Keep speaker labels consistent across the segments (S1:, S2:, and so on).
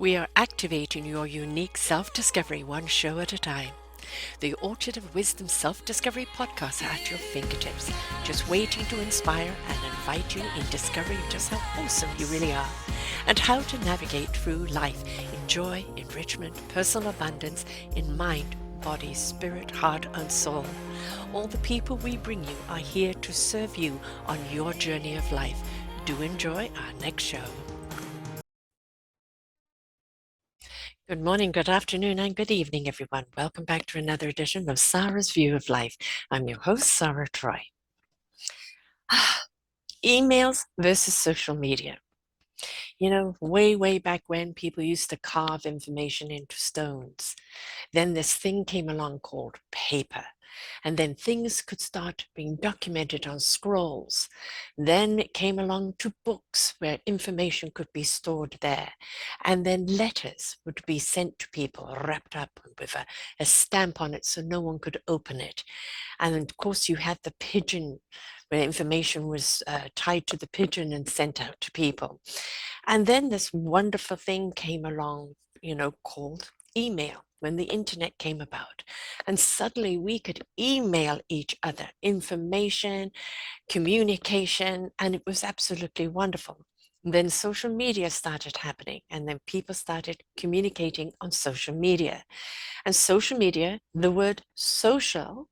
S1: We are activating your unique self-discovery one show at a time. The Orchard of Wisdom Self-Discovery podcast are at your fingertips, just waiting to inspire and invite you in discovering just how awesome you really are and how to navigate through life in joy, enrichment, personal abundance, in mind, body, spirit, heart, and soul. All the people we bring you are here to serve you on your journey of life. Do enjoy our next show. Good morning, good afternoon, and good evening, everyone. Welcome back to another edition of Sarah's View of Life. I'm your host, Sarah Troy. Emails versus social media. You know, way back when people used to carve information into stones. Then this thing came along called paper. And then things could start being documented on scrolls. Then it came along to books where information could be stored there. And then letters would be sent to people wrapped up with a stamp on it so no one could open it. And of course, you had the pigeon where information was tied to the pigeon and sent out to people. And then this wonderful thing came along, called email when the internet came about. And suddenly we could email each other information, communication, and it was absolutely wonderful. Then social media started happening, and then people started communicating on social media. And social media, the word social,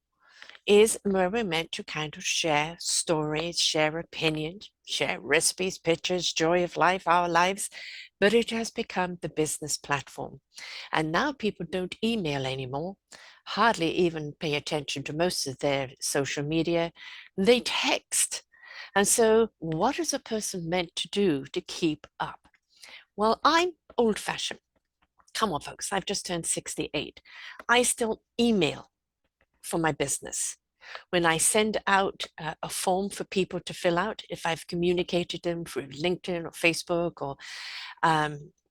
S1: is where we're meant to kind of share stories, share opinions, share recipes, pictures, joy of life, our lives, but it has become the business platform. And now people don't email anymore, hardly even pay attention to most of their social media. They text. And so, what is a person meant to do to keep up? Well, I'm old fashioned. Come on, folks, I've just turned 68. I still email for my business. When I send out a form for people to fill out, if I've communicated them through LinkedIn or Facebook or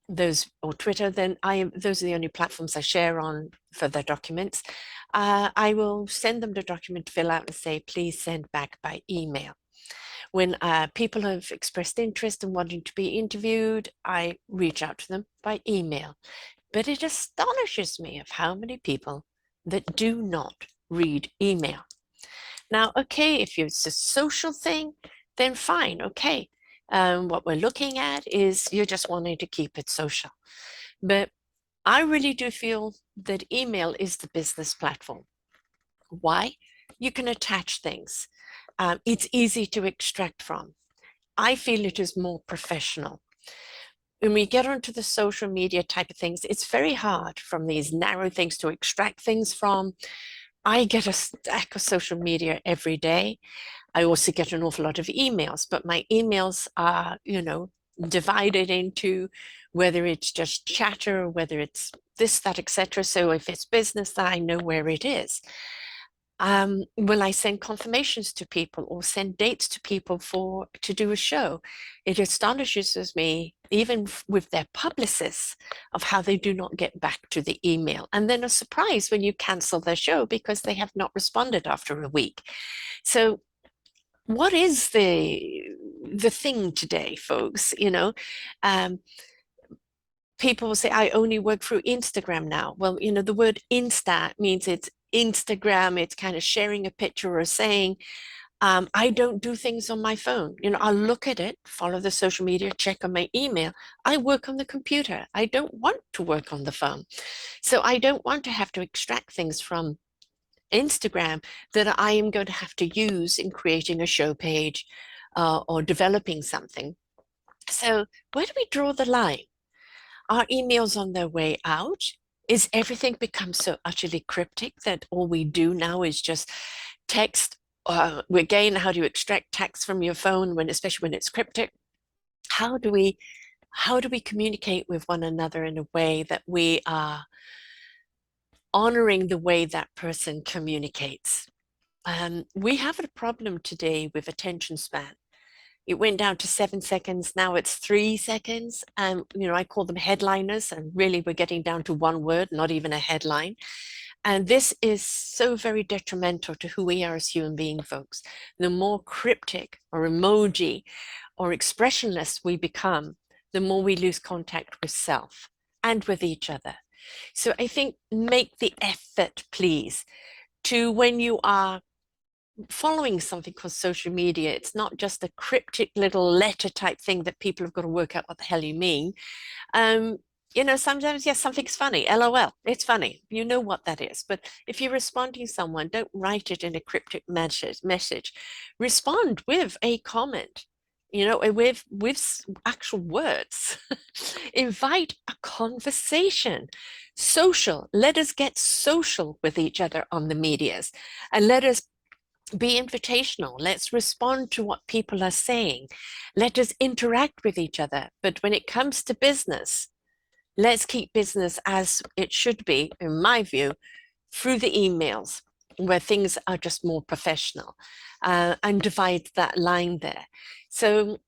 S1: those or Twitter, then those are the only platforms I share on for the documents. I will send them the document to fill out and say, please send back by email. When people have expressed interest in wanting to be interviewed, I reach out to them by email. But it astonishes me of how many people that do not read email. Now, okay, if it's a social thing, then fine, okay. What we're looking at is you're just wanting to keep it social. But I really do feel that email is the business platform. Why? You can attach things. It's easy to extract from. I feel it is more professional. When we get onto the social media type of things, it's very hard from these narrow things to extract things from. I get a stack of social media every day. I also get an awful lot of emails, but my emails are, divided into whether it's just chatter, whether it's this, that, etc. So if it's business, I know where it is. When I send confirmations to people or send dates to people to do a show, it astonishes me, even with their publicists, of how they do not get back to the email. And then a surprise when you cancel their show because they have not responded after a week. So what is the thing today, folks? Um, people will say, I only work through Instagram now. Well, the word Insta means it's Instagram, it's kind of sharing a picture or saying, I don't do things on my phone. I'll look at it, follow the social media, check on my email. I work on the computer. I don't want to work on the phone. So I don't want to have to extract things from Instagram that I am going to have to use in creating a show page or developing something. So where do we draw the line? Are emails on their way out? Is everything become so utterly cryptic that all we do now is just text? Again, how do you extract text from your phone especially when it's cryptic? How do we communicate with one another in a way that we are honoring the way that person communicates? We have a problem today with attention span. It went down to 7 seconds. Now it's 3 seconds. I call them headliners, and really we're getting down to one word, not even a headline. And this is so very detrimental to who we are as human beings, folks. The more cryptic or emoji or expressionless we become, the more we lose contact with self. and with each other. So I think make the effort, please, to when you are following something called social media, it's not just a cryptic little letter type thing that people have got to work out what the hell you mean. Um, sometimes, yes, something's funny. LOL, it's funny. You know what that is. But if you're responding to someone, don't write it in a cryptic message. Respond with a comment, with actual words. Invite a conversation. Social. Let us get social with each other on the medias, and let us be invitational. Let's respond to what people are saying. Let us interact with each other. But when it comes to business, let's keep business as it should be, in my view, through the emails, where things are just more professional, and divide that line there. So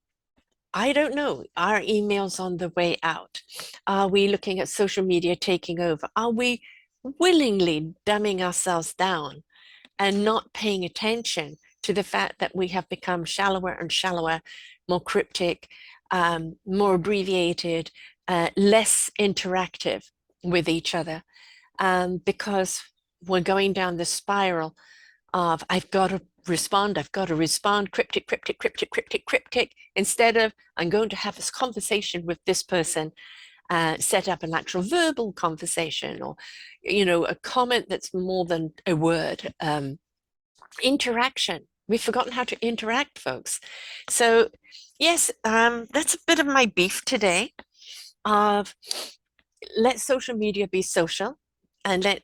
S1: I don't know. Are emails on the way out? Are we looking at social media taking over? Are we willingly dumbing ourselves down and not paying attention to the fact that we have become shallower and shallower, more cryptic, more abbreviated, less interactive with each other, because we're going down the spiral of I've got to respond, cryptic, cryptic, cryptic, cryptic, cryptic, instead of I'm going to have this conversation with this person, set up an actual verbal conversation, or a comment that's more than a word. Interaction. We've forgotten how to interact, folks. So, yes, that's a bit of my beef today. Of let social media be social, and let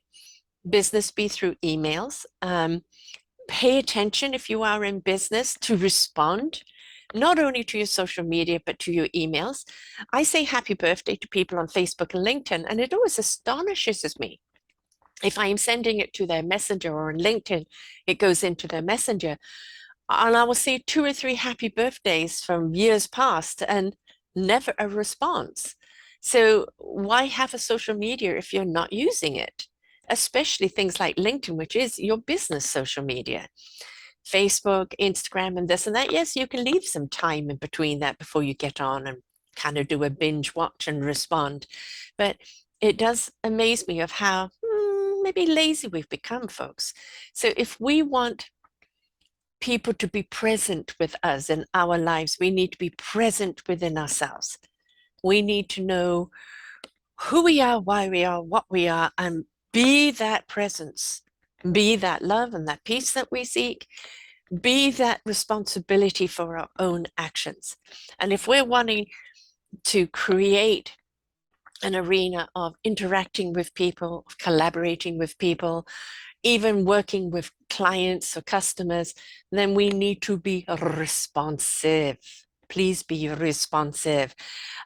S1: business be through emails. Pay attention if you are in business to respond, not only to your social media, but to your emails. I say happy birthday to people on Facebook and LinkedIn, and it always astonishes me. If I am sending it to their messenger, or on LinkedIn, it goes into their messenger, and I will see 2 or 3 happy birthdays from years past and never a response. So why have a social media if you're not using it? Especially things like LinkedIn, which is your business social media. Facebook, Instagram, and this and that. Yes, you can leave some time in between that before you get on and kind of do a binge watch and respond. But it does amaze me of how maybe lazy we've become, folks. So if we want people to be present with us in our lives, we need to be present within ourselves. We need to know who we are, why we are, what we are, and be that presence, be that love and that peace that we seek, be that responsibility for our own actions. And if we're wanting to create an arena of interacting with people, collaborating with people, even working with clients or customers, then we need to be responsive. Please be responsive.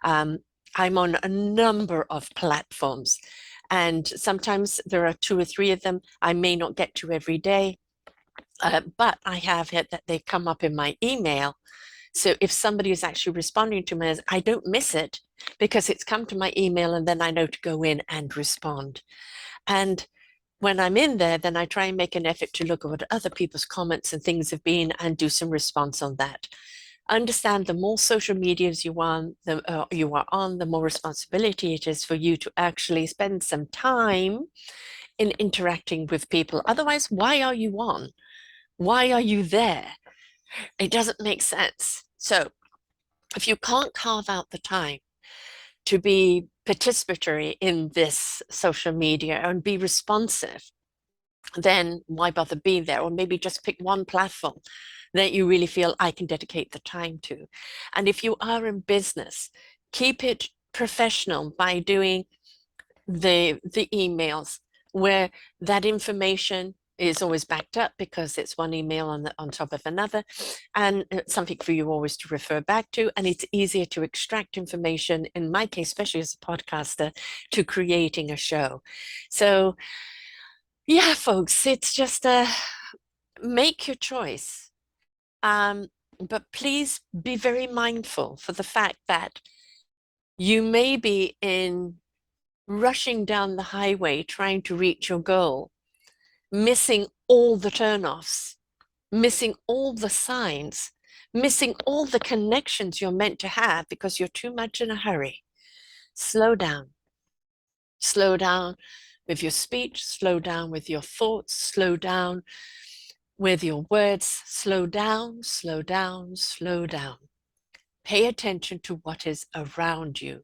S1: I'm on a number of platforms, and sometimes there are 2 or 3 of them I may not get to every day, but I have it that they come up in my email. So if somebody is actually responding to me, I don't miss it because it's come to my email, and then I know to go in and respond. And when I'm in there, then I try and make an effort to look at what other people's comments and things have been and do some response on that. Understand the more social medias you you are on, the more responsibility it is for you to actually spend some time in interacting with people. Otherwise, why are you on? Why are you there? It doesn't make sense. So if you can't carve out the time to be participatory in this social media and be responsive, then why bother being there? Or maybe just pick one platform that you really feel I can dedicate the time to. And if you are in business, keep it professional by doing the emails where that information is always backed up because it's one email on top of another, and it's something for you always to refer back to, and it's easier to extract information, in my case, especially as a podcaster, to creating a show. So yeah, folks, it's just make your choice. But please be very mindful for the fact that you may be in rushing down the highway trying to reach your goal, missing all the turnoffs, missing all the signs, missing all the connections you're meant to have because you're too much in a hurry. Slow down. Slow down with your speech, slow down with your thoughts, slow down with your words, slow down, slow down, slow down. Pay attention to what is around you.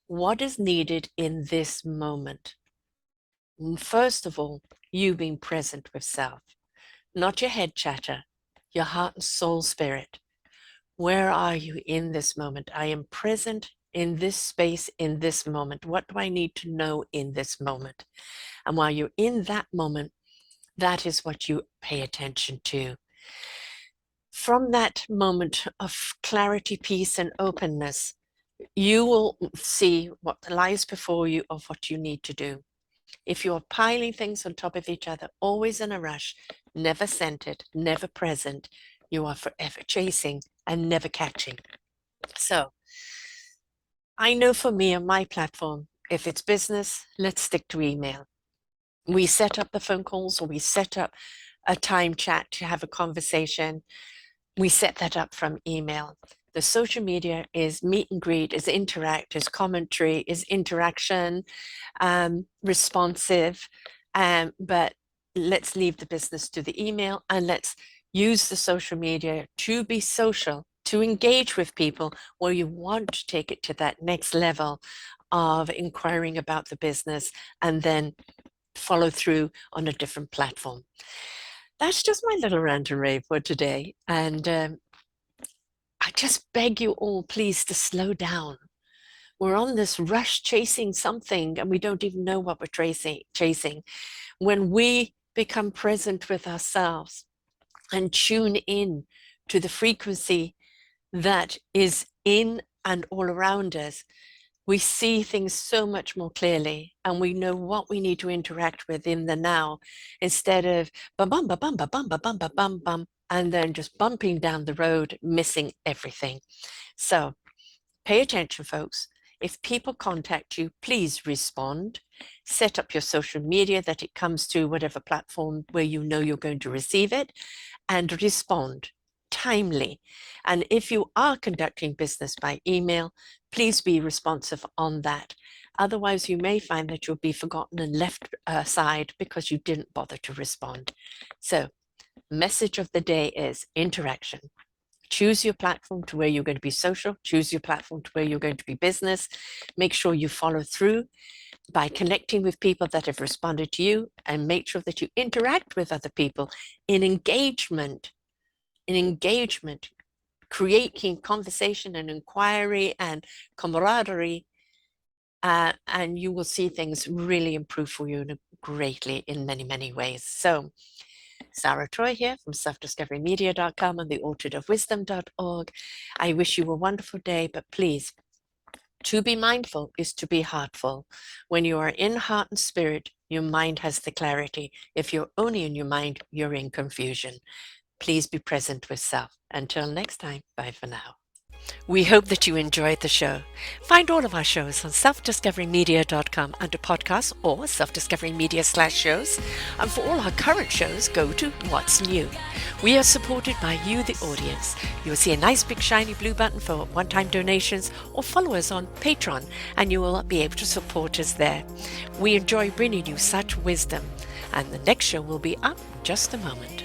S1: What is needed in this moment? First of all, you being present with self, not your head chatter, your heart and soul spirit. Where are you in this moment? I am present in this space, in this moment. What do I need to know in this moment? And while you're in that moment, that is what you pay attention to. From that moment of clarity, peace, and openness, you will see what lies before you of what you need to do. If you are piling things on top of each other, always in a rush, never centered, never present, you are forever chasing and never catching. So I know for me on my platform, if it's business, let's stick to email. We set up the phone calls, or we set up a time chat to have a conversation. We set that up from email. The social media is meet and greet, is interact, is commentary, is interaction, responsive. But let's leave the business to the email, and let's use the social media to be social, to engage with people where you want to take it to that next level of inquiring about the business, and then follow through on a different platform. That's just my little rant and rave for today. And I just beg you all, please, to slow down. We're on this rush chasing something, and we don't even know what we're chasing. When we become present with ourselves and tune in to the frequency that is in and all around us, we see things so much more clearly, and we know what we need to interact with in the now, instead of bum bum bum bum bum bum bum bum bum bum, and then just bumping down the road, missing everything. So pay attention, folks. If people contact you, please respond. Set up your social media that it comes to whatever platform where you know you're going to receive it, and respond timely. And if you are conducting business by email, please be responsive on that. Otherwise, you may find that you'll be forgotten and left aside because you didn't bother to respond. So, message of the day is interaction. Choose your platform to where you're going to be social. Choose your platform to where you're going to be business. Make sure you follow through by connecting with people that have responded to you, and make sure that you interact with other people in engagement, creating conversation and inquiry and camaraderie, and you will see things really improve for you greatly in many, many ways. So Sarah Troy here from selfdiscoverymedia.com and theorchardofwisdom.org. I wish you a wonderful day, but please, to be mindful is to be heartful. When you are in heart and spirit, your mind has the clarity. If you're only in your mind, you're in confusion. Please be present with self. Until next time, bye for now. We hope that you enjoyed the show. Find all of our shows on selfdiscoverymedia.com under podcasts or selfdiscoverymedia/shows. And for all our current shows, go to What's New. We are supported by you, the audience. You'll see a nice big shiny blue button for one-time donations, or follow us on Patreon and you will be able to support us there. We enjoy bringing you such wisdom. And the next show will be up in just a moment.